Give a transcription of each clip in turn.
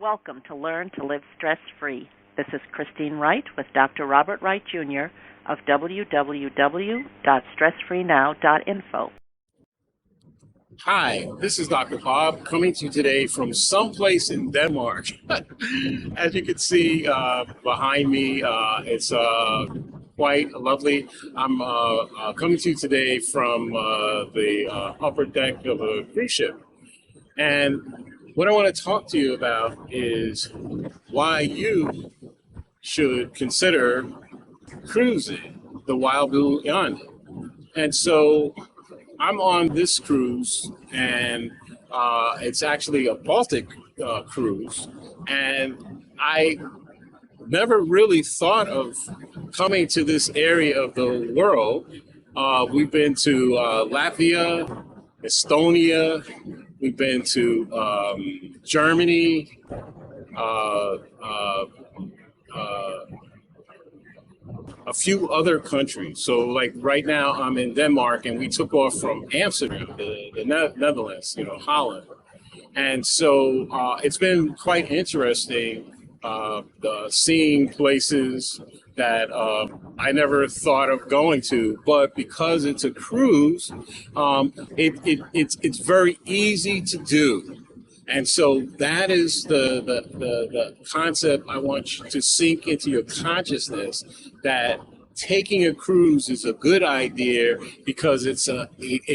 Welcome to Learn to Live Stress-Free. This is Christine Wright with Dr. Robert Wright Jr. of www.stressfreenow.info. Hi, this is Dr. Bob coming to you today from someplace in Denmark. As you can see behind me, it's quite lovely. I'm coming to you today from the upper deck of a cruise ship. And what I want to talk to you about is why you should consider cruising the Wild Blue Yonder. And so I'm on this cruise, and it's actually a Baltic cruise, and I never really thought of coming to this area of the world. We've been to Latvia, Estonia, we've been to Germany, a few other countries. So like right now I'm in Denmark, and we took off from Amsterdam, the Netherlands, Holland. And so it's been quite interesting seeing places that I never thought of going to, but because it's a cruise, it's very easy to do. And so that is the concept I want you to sink into your consciousness, that taking a cruise is a good idea because it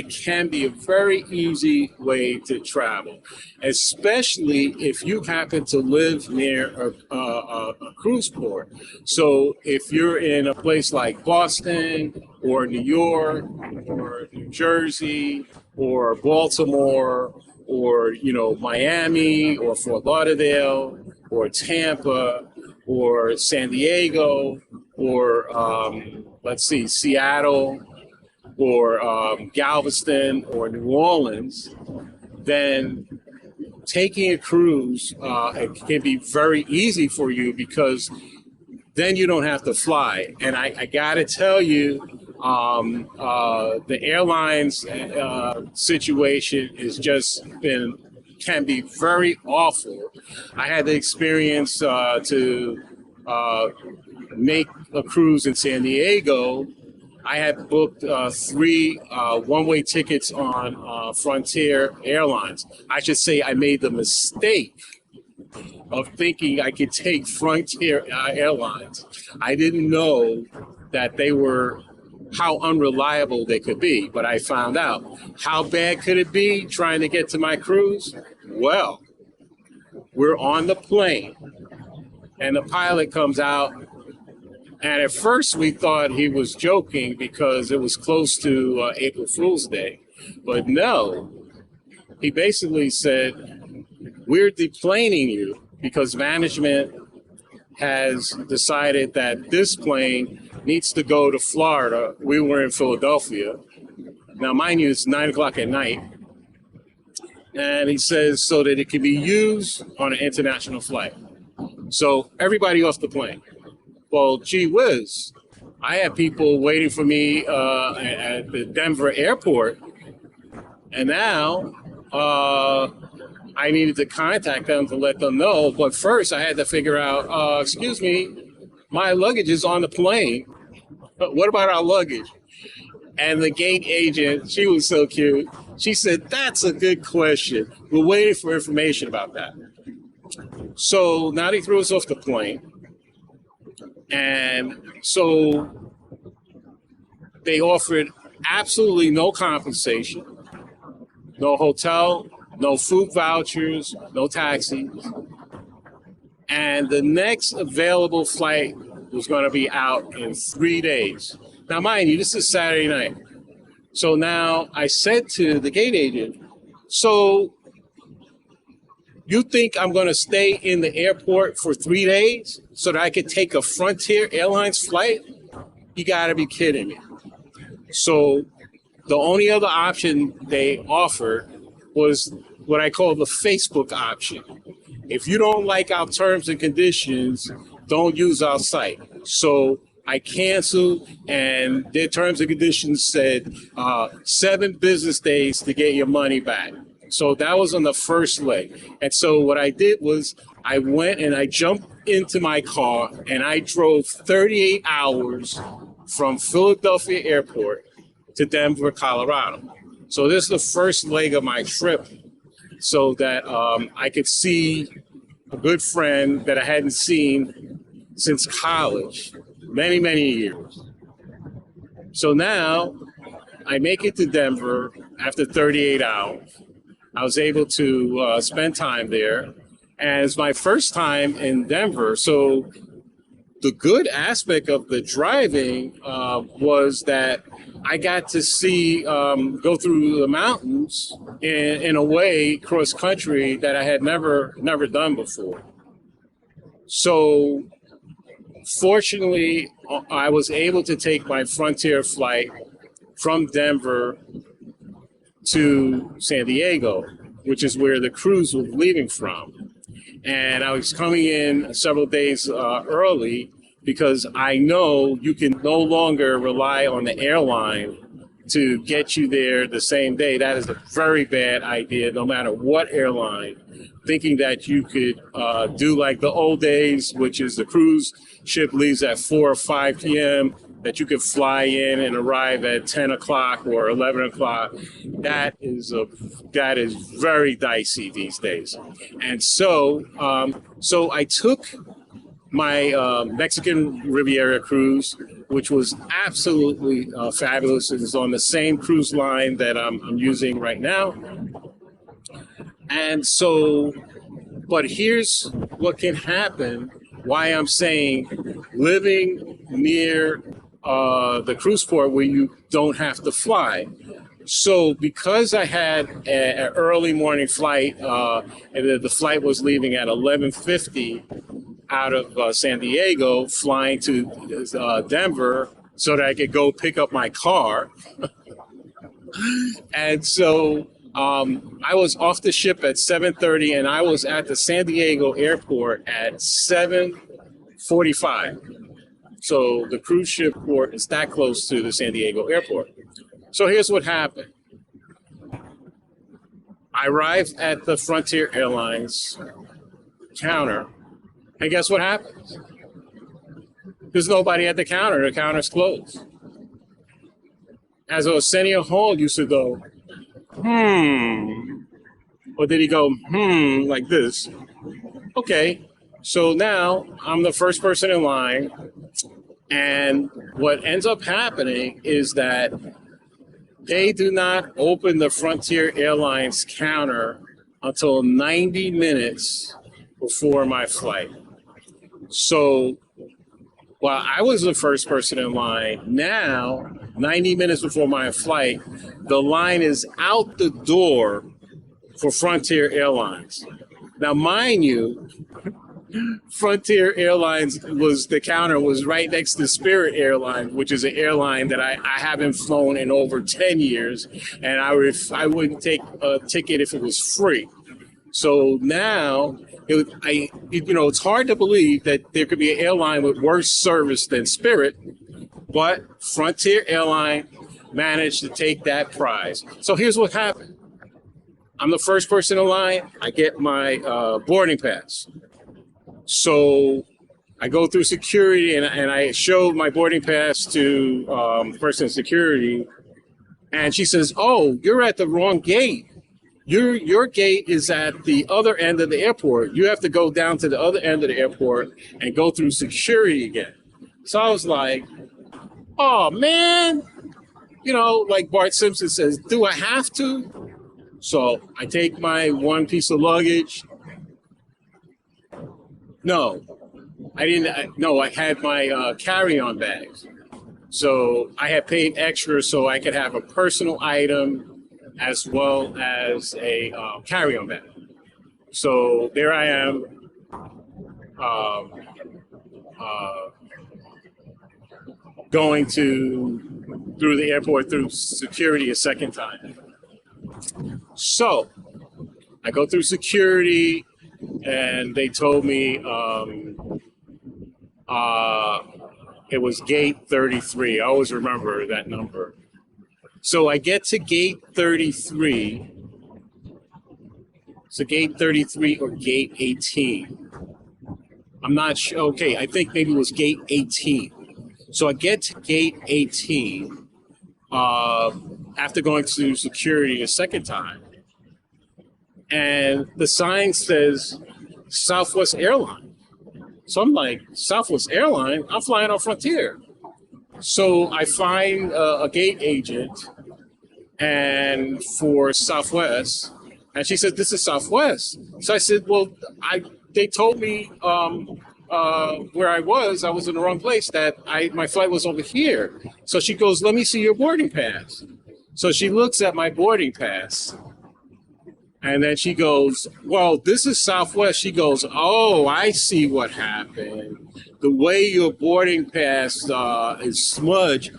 can be a very easy way to travel, especially if you happen to live near a cruise port. So if you're in a place like Boston or New York or New Jersey or Baltimore, or Miami or Fort Lauderdale or Tampa or San Diego or Seattle or Galveston or New Orleans, then taking a cruise it can be very easy for you, because then you don't have to fly. And I gotta tell you, the airlines situation can be very awful. I had the experience to make a cruise in San Diego. I had booked 3 one-way tickets on Frontier Airlines. I should say I made the mistake of thinking I could take Frontier Airlines. I didn't know that they were how unreliable they could be, but I found out. How bad could it be trying to get to my cruise? Well, we're on the plane, and the pilot comes out, and at first we thought he was joking because it was close to April Fool's Day, but no, he basically said, we're deplaning you because management has decided that this plane needs to go to Florida. We were in Philadelphia. Now, mind you, it's 9 o'clock at night. And he says so that it can be used on an international flight. So everybody off the plane. Well, gee whiz, I had people waiting for me at the Denver airport. And now I needed to contact them to let them know. But first I had to figure out, excuse me, my luggage is on the plane. But what about our luggage? And the gate agent, she was so cute. She said, that's a good question. We're waiting for information about that. So now they threw us off the plane. And so they offered absolutely no compensation, no hotel, no food vouchers, no taxis. And the next available flight was going to be out in 3 days. Now, mind you, this is Saturday night. So now I said to the gate agent, so you think I'm going to stay in the airport for 3 days so that I could take a Frontier Airlines flight? You got to be kidding me. So the only other option they offered was what I call the Facebook option. If you don't like our terms and conditions, don't use our site. So I canceled, and their terms and conditions said 7 business days to get your money back. So that was on the first leg. And so what I did was I went and I jumped into my car and I drove 38 hours from Philadelphia Airport to Denver, Colorado. So this is the first leg of my trip so that I could see a good friend that I hadn't seen since college, many, many years. So now I make it to Denver after 38 hours. I was able to spend time there. And it's my first time in Denver. So the good aspect of the driving was that I got to see, go through the mountains in a way cross country that I had never done before. So fortunately, I was able to take my Frontier flight from Denver to San Diego, which is where the cruise was leaving from. And I was coming in several days early because I know you can no longer rely on the airline to get you there the same day. That is a very bad idea, no matter what airline. Thinking that you could do like the old days, which is the cruise ship leaves at 4 or 5 p.m., that you could fly in and arrive at 10 o'clock or 11 o'clock. That is very dicey these days. And so I took my Mexican Riviera cruise, which was absolutely fabulous. It is on the same cruise line that I'm using right now. And so, but here's what can happen, why I'm saying living near the cruise port where you don't have to fly. So because I had an early morning flight, and the flight was leaving at 11:50 out of San Diego, flying to Denver so that I could go pick up my car. And so I was off the ship at 7:30 and I was at the San Diego airport at 7:45. So the cruise ship port is that close to the San Diego airport. So here's what happened. I arrived at the Frontier Airlines counter, and guess what happens? There's nobody at the counter. The counter's closed. As Arsenio Hall used to go, or did he go, like this? Okay, so now I'm the first person in line, and what ends up happening is that they do not open the Frontier Airlines counter until 90 minutes before my flight. So while I was the first person in line, now, 90 minutes before my flight, the line is out the door for Frontier Airlines. Now, mind you, Frontier Airlines the counter was right next to Spirit Airlines, which is an airline that I haven't flown in over 10 years, and I wouldn't take a ticket if it was free. So now, it's hard to believe that there could be an airline with worse service than Spirit, but Frontier Airline managed to take that prize. So here's what happened. I'm the first person in line. I get my boarding pass. So I go through security and I show my boarding pass to the person in security, and she says, "Oh, you're at the wrong gate. Your gate is at the other end of the airport. You have to go down to the other end of the airport and go through security again." So I was like, "Oh man," like Bart Simpson says, "Do I have to?" So I take my one piece of luggage. No, I didn't. No, I had my carry-on bags. So I had paid extra so I could have a personal item as well as a carry-on bag. So there I am, going through the airport through security a second time. So I go through security, and they told me it was gate 33. I always remember that number. So I get to gate 33, So gate 33 or gate 18. I'm not sure. Okay, I think maybe it was gate 18. So I get to gate 18 after going through security a second time. And the sign says Southwest Airlines. So I'm like, Southwest Airlines? I'm flying on Frontier. So I find a gate agent and for Southwest, and she said, "This is Southwest." So I said, "Well, they told me where I was in the wrong place. That my flight was over here." So she goes, "Let me see your boarding pass." So she looks at my boarding pass, and then she goes, "Well, this is Southwest." She goes, "Oh, I see what happened. The way your boarding pass is smudged,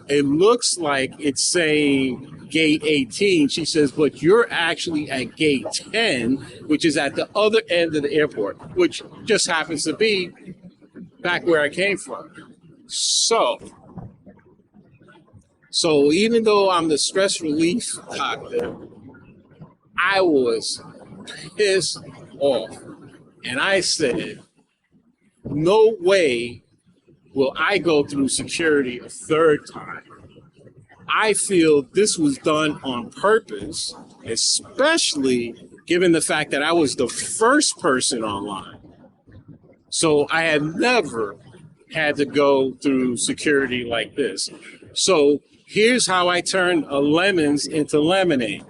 it looks like it's saying gate 18." She says, "But you're actually at gate 10, which is at the other end of the airport, which just happens to be back where I came from." So even though I'm the stress relief doctor, I was pissed off. And I said, no way will I go through security a third time. I feel this was done on purpose, especially given the fact that I was the first person online. So I had never had to go through security like this. So here's how I turned lemons into lemonade.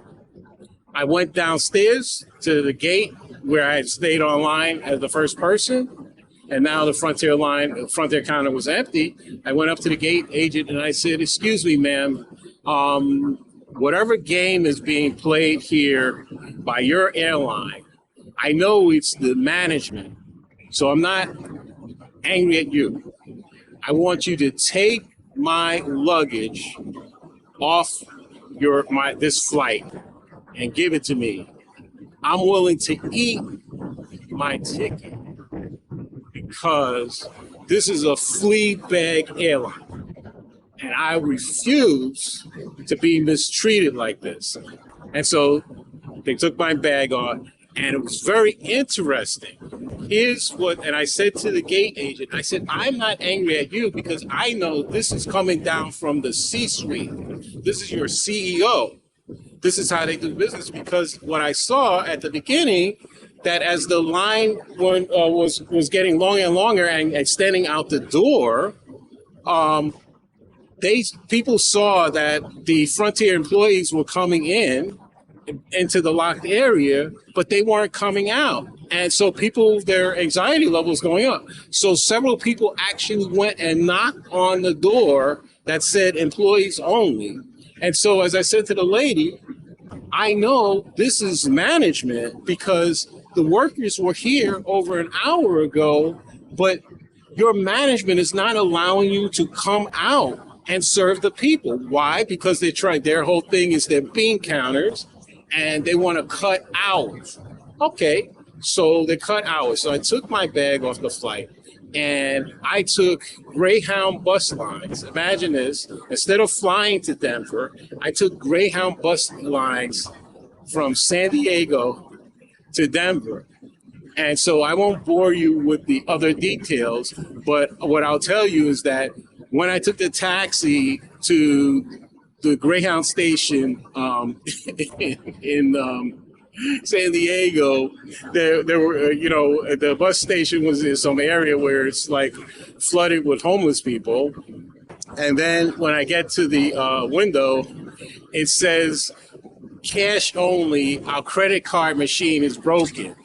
I went downstairs to the gate where I had stayed online as the first person, and now the Frontier counter was empty. I went up to the gate agent and I said, "Excuse me, ma'am, whatever game is being played here by your airline, I know it's the management, so I'm not angry at you. I want you to take my luggage off this flight and give it to me. I'm willing to eat my ticket because this is a flea bag airline, and I refuse to be mistreated like this." And so they took my bag on, and it was very interesting. And I said to the gate agent, I said, "I'm not angry at you because I know this is coming down from the C-suite. This is your CEO. This is how they do business," because what I saw at the beginning, that as the line was getting longer and longer and extending out the door, people saw that the Frontier employees were coming into the locked area, but they weren't coming out. And so their anxiety level was going up. So several people actually went and knocked on the door that said employees only. And so, as I said to the lady, I know this is management because the workers were here over an hour ago, but your management is not allowing you to come out and serve the people. Why? Because their whole thing is their bean counters and they want to cut hours. Okay, so they cut hours. So I took my bag off the flight and I took Greyhound bus lines. Imagine this. Instead of flying to Denver, I took Greyhound bus lines from San Diego to Denver. And so I won't bore you with the other details, but what I'll tell you is that when I took the taxi to the Greyhound station in San Diego, there were, the bus station was in some area where it's like flooded with homeless people. And then when I get to the window, it says, "Cash only, our credit card machine is broken."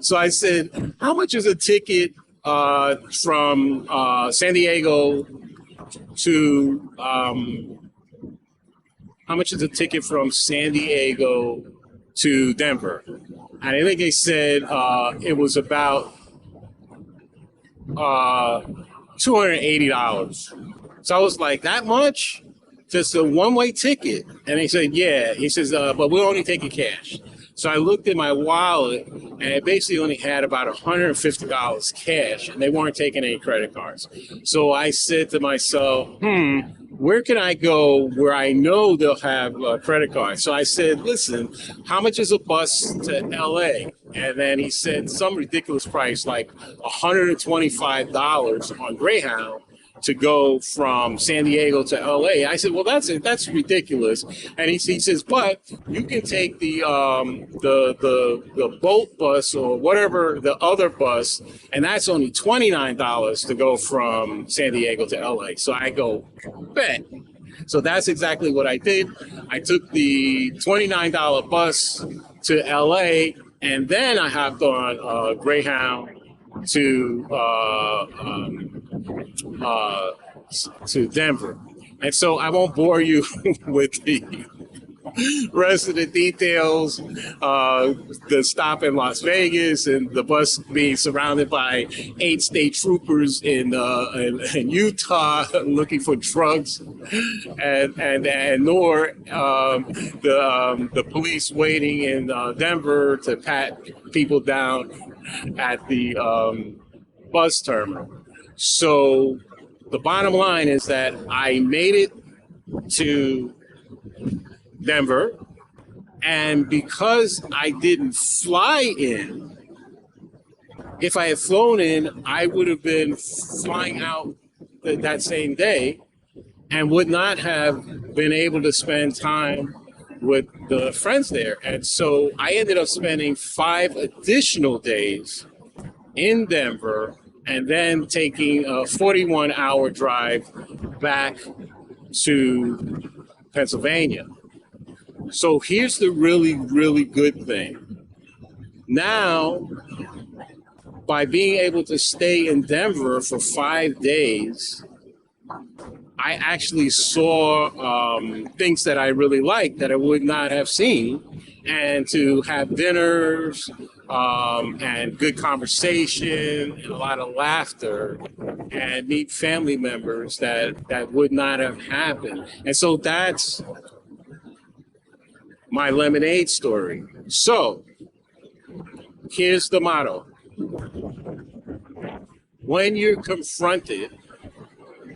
So I said, "How much is a ticket from San Diego to, how much is a ticket from San Diego to Denver?" And I think they said it was about $280. So I was like, "That much? Just a one-way ticket?" And he said, "Yeah." He says, "But we'll only take it cash." So I looked at my wallet, and it basically only had about $150 cash, and they weren't taking any credit cards. So I said to myself, where can I go where I know they'll have a credit card? So I said, listen, how much is a bus to LA? And then he said some ridiculous price, like $125 on Greyhound to go from San Diego to LA. I said, well, that's ridiculous. And he says, but you can take the Bolt bus or whatever the other bus, and that's only $29 to go from San Diego to LA. So I go, bet. So that's exactly what I did. I took the $29 bus to LA, and then I hopped on Greyhound to Denver. And so I won't bore you with the rest of the details, the stop in Las Vegas and the bus being surrounded by 8 state troopers in Utah looking for drugs, and nor the police waiting in Denver to pat people down at the bus terminal. So the bottom line is that I made it to Denver, and because I didn't fly in, if I had flown in, I would have been flying out that same day and would not have been able to spend time with the friends there. And so I ended up spending 5 additional days in Denver and then taking a 41-hour drive back to Pennsylvania. So here's the really, really good thing. Now, by being able to stay in Denver for 5 days, I actually saw things that I really liked that I would not have seen, and to have dinners and good conversation and a lot of laughter and meet family members that would not have happened. And so that's my lemonade story. So here's the motto. When you're confronted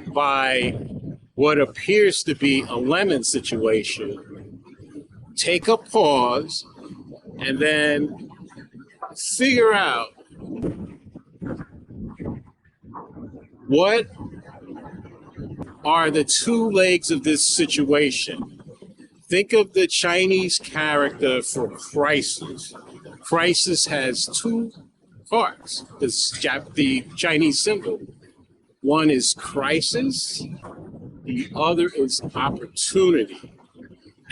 by what appears to be a lemon situation, take a pause and then figure out what are the 2 legs of this situation. Think of the Chinese character for crisis. Crisis has 2 parts, the Chinese symbol. One is crisis, the other is opportunity.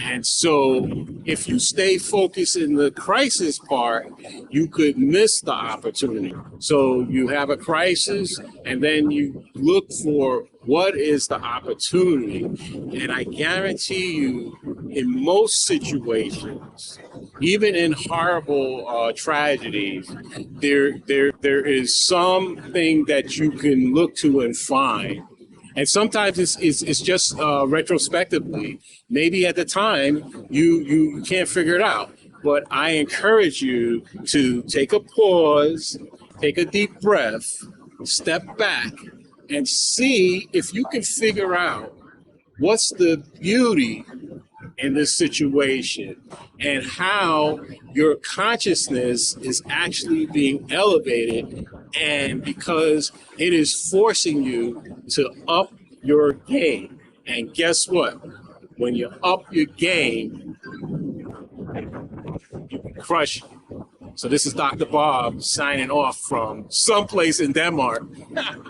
And so if you stay focused in the crisis part, you could miss the opportunity. So you have a crisis and then you look for what is the opportunity. And I guarantee you, in most situations, even in horrible tragedies, there is something that you can look to and find. And sometimes it's just retrospectively. Maybe at the time you can't figure it out. But I encourage you to take a pause, take a deep breath, step back, and see if you can figure out what's the beauty in this situation and how your consciousness is actually being elevated, and because it is forcing you to up your game. And guess what? When you up your game, you can crush it. So this is Dr. Bob signing off from someplace in Denmark.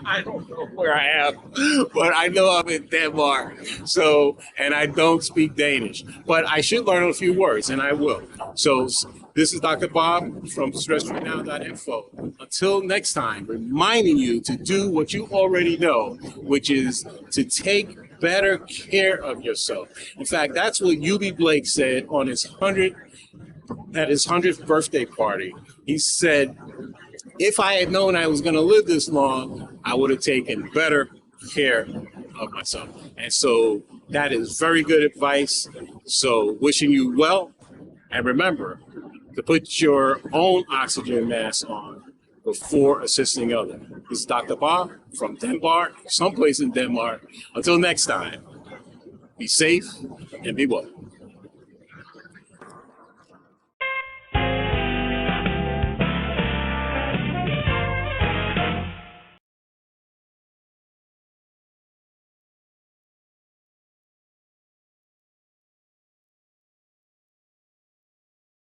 I don't know where I am, but I know I'm in Denmark. So, and I don't speak Danish, but I should learn a few words, and I will. So this is Dr. Bob from StressFreeNow.info. Until next time, reminding you to do what you already know, which is to take better care of yourself. In fact, that's what UB Blake said on his 100th birthday party. He said, if I had known I was going to live this long, I would have taken better care of myself. And so that is very good advice. So wishing you well, and remember to put your own oxygen mask on before assisting others. This is Dr. Bob from Denmark, someplace in Denmark. Until next time. Be safe and be well.